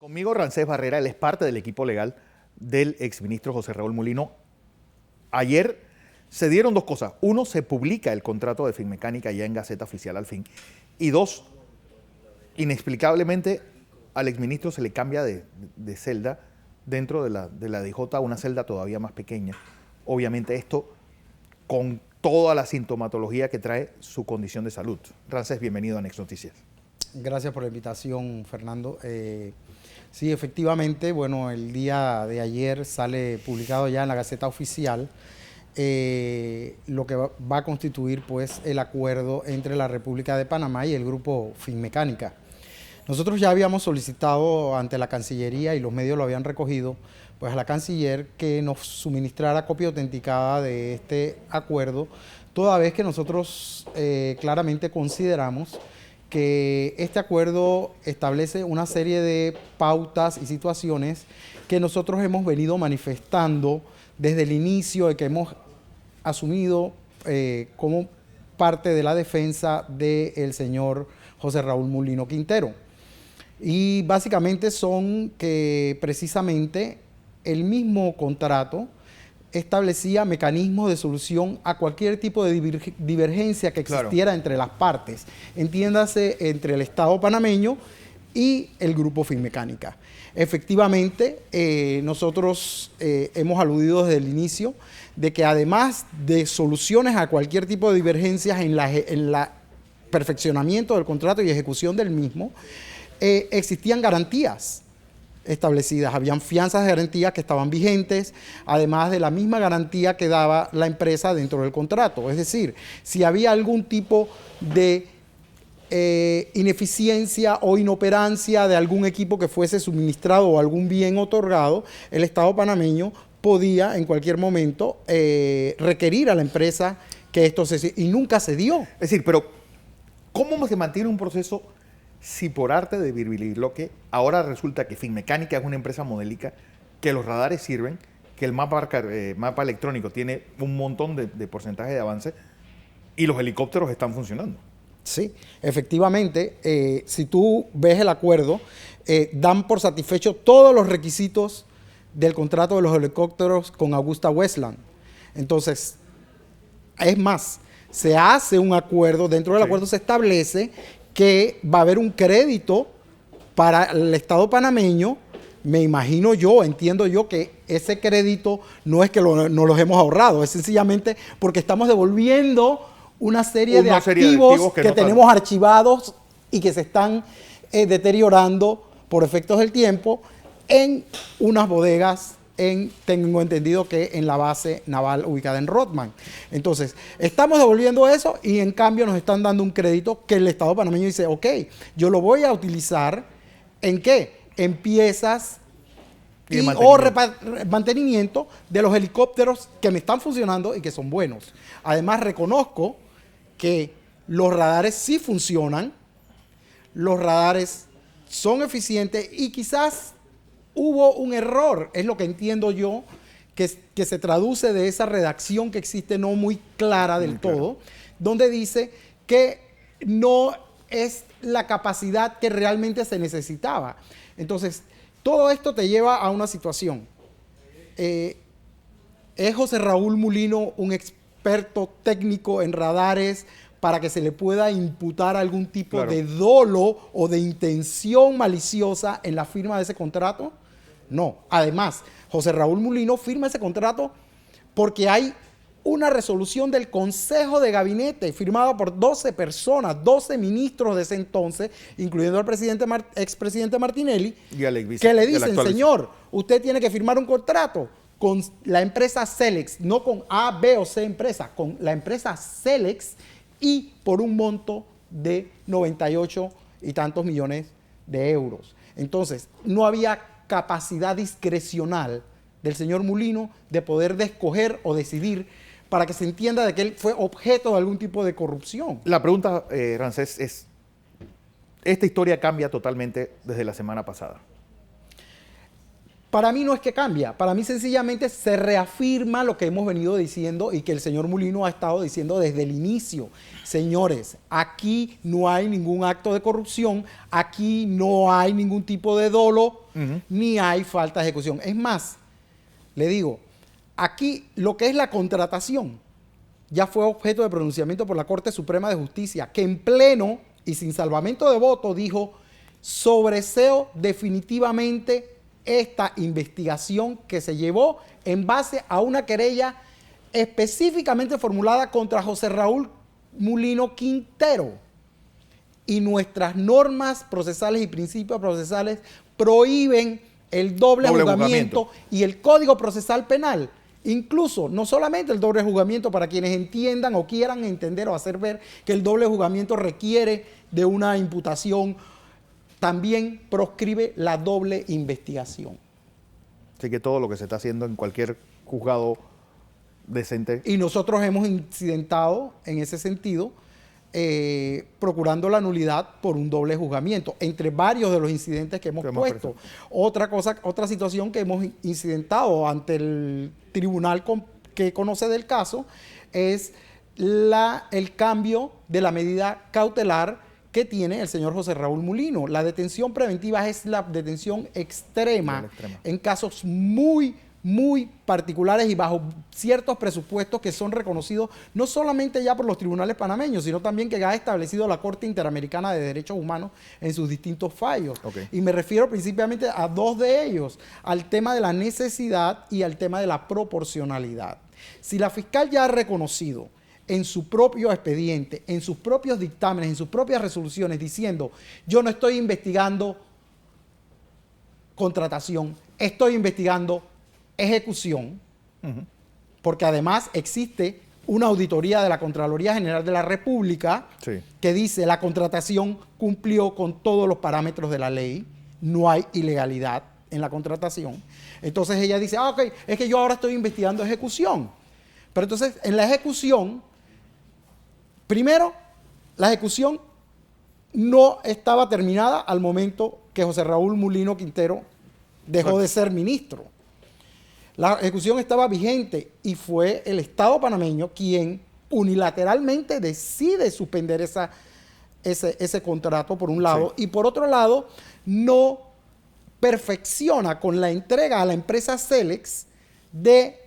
Conmigo Rancés Barrera, él es parte del equipo legal del exministro José Raúl Mulino. Ayer se dieron dos cosas. Uno, se publica el contrato de Finmecánica ya en Gaceta Oficial al fin. Y dos, inexplicablemente al exministro se le cambia de celda dentro de la DJ a una celda todavía más pequeña. Obviamente esto con toda la sintomatología que trae su condición de salud. Rancés, bienvenido a Next Noticias. Gracias por la invitación, Fernando. Sí, efectivamente, bueno, el día de ayer sale publicado ya en la Gaceta Oficial lo que va a constituir pues el acuerdo entre la República de Panamá y el grupo Finmecánica. Nosotros ya habíamos solicitado ante la Cancillería, y los medios lo habían recogido, pues a la Canciller que nos suministrara copia autenticada de este acuerdo, toda vez que nosotros claramente consideramos que este acuerdo establece una serie de pautas y situaciones que nosotros hemos venido manifestando desde el inicio, de que hemos asumido como parte de la defensa del señor José Raúl Mulino Quintero. Y básicamente son que precisamente el mismo contrato establecía mecanismos de solución a cualquier tipo de divergencia que existiera entre las partes, entiéndase entre el Estado panameño y el grupo Finmecánica. Efectivamente, nosotros hemos aludido desde el inicio de que además de soluciones a cualquier tipo de divergencias en la perfeccionamiento del contrato y ejecución del mismo, existían garantías establecidas, habían fianzas de garantía que estaban vigentes, además de la misma garantía que daba la empresa dentro del contrato. Es decir, si había algún tipo de ineficiencia o inoperancia de algún equipo que fuese suministrado o algún bien otorgado, el Estado panameño podía en cualquier momento requerir a la empresa que esto se... y nunca se dio. Es decir, pero ¿cómo se mantiene un proceso si por arte de virbilibloque ahora resulta que Finmecánica es una empresa modélica, que los radares sirven, que el mapa electrónico tiene un montón de porcentaje de avance y los helicópteros están funcionando? Sí, efectivamente, si tú ves el acuerdo, dan por satisfecho todos los requisitos del contrato de los helicópteros con AgustaWestland. Entonces, es más, se hace un acuerdo, dentro del acuerdo se establece que va a haber un crédito para el Estado panameño. Me imagino yo, entiendo yo que ese crédito no es que no los hemos ahorrado, es sencillamente porque estamos devolviendo una serie de activos que tenemos archivados y que se están deteriorando por efectos del tiempo en unas bodegas, tengo entendido que en la base naval ubicada en Rodman. Entonces, estamos devolviendo eso y en cambio nos están dando un crédito que el Estado panameño dice, ok, yo lo voy a utilizar ¿en qué? En piezas y mantenimiento de los helicópteros que me están funcionando y que son buenos. Además, reconozco que los radares sí funcionan, los radares son eficientes y quizás hubo un error, es lo que entiendo yo, que se traduce de esa redacción que existe no muy clara del todo, donde dice que no es la capacidad que realmente se necesitaba. Entonces, todo esto te lleva a una situación. ¿Es José Raúl Mulino un experto técnico en radares para que se le pueda imputar algún tipo de dolo o de intención maliciosa en la firma de ese contrato? No. Además, José Raúl Mulino firma ese contrato porque hay una resolución del Consejo de Gabinete firmada por 12 personas, 12 ministros de ese entonces, incluyendo al expresidente Martinelli, que le dicen, señor, usted tiene que firmar un contrato con la empresa Celex, no con A, B o C empresa, con la empresa Celex y por un monto de 98 y tantos millones de euros. Entonces, no había capacidad discrecional del señor Mulino de poder escoger o decidir para que se entienda de que él fue objeto de algún tipo de corrupción. La pregunta, Rancés, es, esta historia cambia totalmente desde la semana pasada. Para mí no es que cambia, para mí sencillamente se reafirma lo que hemos venido diciendo y que el señor Mulino ha estado diciendo desde el inicio. Señores, aquí no hay ningún acto de corrupción, aquí no hay ningún tipo de dolo, ni hay falta de ejecución. Es más, le digo, aquí lo que es la contratación ya fue objeto de pronunciamiento por la Corte Suprema de Justicia, que en pleno y sin salvamento de voto dijo: sobreseo definitivamente esta investigación que se llevó en base a una querella específicamente formulada contra José Raúl Mulino Quintero. Y nuestras normas procesales y principios procesales prohíben el doble juzgamiento y el Código Procesal Penal. Incluso, no solamente el doble juzgamiento, para quienes entiendan o quieran entender o hacer ver que el doble juzgamiento requiere de una imputación, también proscribe la doble investigación. Así que todo lo que se está haciendo en cualquier juzgado decente. Y nosotros hemos incidentado en ese sentido, procurando la nulidad por un doble juzgamiento, entre varios de los incidentes que hemos puesto. Otra situación que hemos incidentado ante el tribunal que conoce del caso es el cambio de la medida cautelar que tiene el señor José Raúl Mulino. La detención preventiva es la detención extrema en casos muy particulares y bajo ciertos presupuestos que son reconocidos no solamente ya por los tribunales panameños, sino también que ha establecido la Corte Interamericana de Derechos Humanos en sus distintos fallos. Y me refiero principalmente a dos de ellos, al tema de la necesidad y al tema de la proporcionalidad. Si la fiscal ya ha reconocido en su propio expediente, en sus propios dictámenes, en sus propias resoluciones, diciendo: yo no estoy investigando contratación, estoy investigando ejecución, porque además existe una auditoría de la Contraloría General de la República que dice: la contratación cumplió con todos los parámetros de la ley, no hay ilegalidad en la contratación. Entonces ella dice: ok, es que yo ahora estoy investigando ejecución. Pero entonces en la ejecución, primero, la ejecución no estaba terminada al momento que José Raúl Mulino Quintero dejó de ser ministro. La ejecución estaba vigente y fue el Estado panameño quien unilateralmente decide suspender ese contrato, por un lado, y por otro lado, no perfecciona con la entrega a la empresa Celex de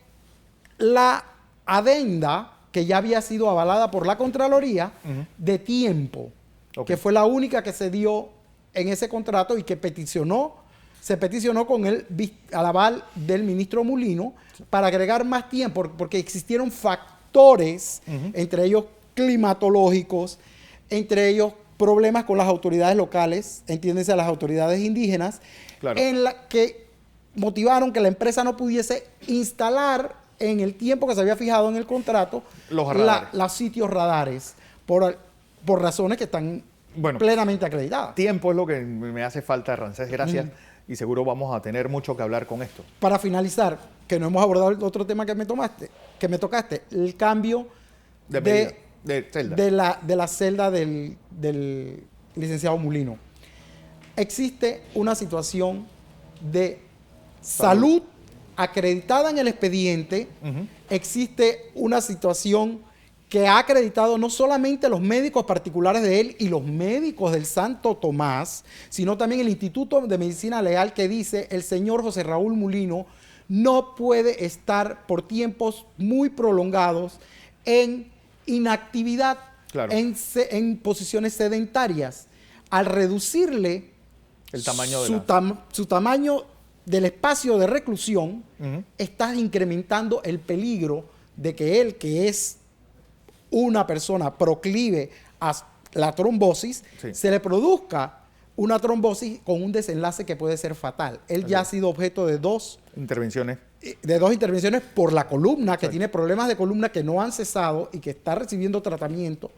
la adenda que ya había sido avalada por la Contraloría de tiempo, que fue la única que se dio en ese contrato y que se peticionó con el aval del ministro Mulino para agregar más tiempo, porque existieron factores, entre ellos climatológicos, entre ellos problemas con las autoridades locales, entiéndese a las autoridades indígenas, en la que motivaron que la empresa no pudiese instalar en el tiempo que se había fijado en el contrato los sitios radares, por razones que están plenamente acreditadas. Tiempo es lo que me hace falta, Ramsés, gracias. Y seguro vamos a tener mucho que hablar con esto. Para finalizar, que no hemos abordado el otro tema que me tocaste, el cambio de la celda del licenciado Mulino. Existe una situación de salud acreditada en el expediente, existe una situación que ha acreditado no solamente los médicos particulares de él y los médicos del Santo Tomás, sino también el Instituto de Medicina Legal, que dice: el señor José Raúl Mulino no puede estar por tiempos muy prolongados en inactividad, en posiciones sedentarias. Al reducirle el tamaño su tamaño del espacio de reclusión, estás incrementando el peligro de que él, que es una persona proclive a la trombosis, se le produzca una trombosis con un desenlace que puede ser fatal. Él ya ha sido objeto de dos intervenciones por la columna, que tiene problemas de columna que no han cesado y que está recibiendo tratamiento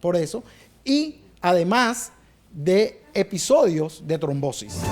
por eso, y además de episodios de trombosis.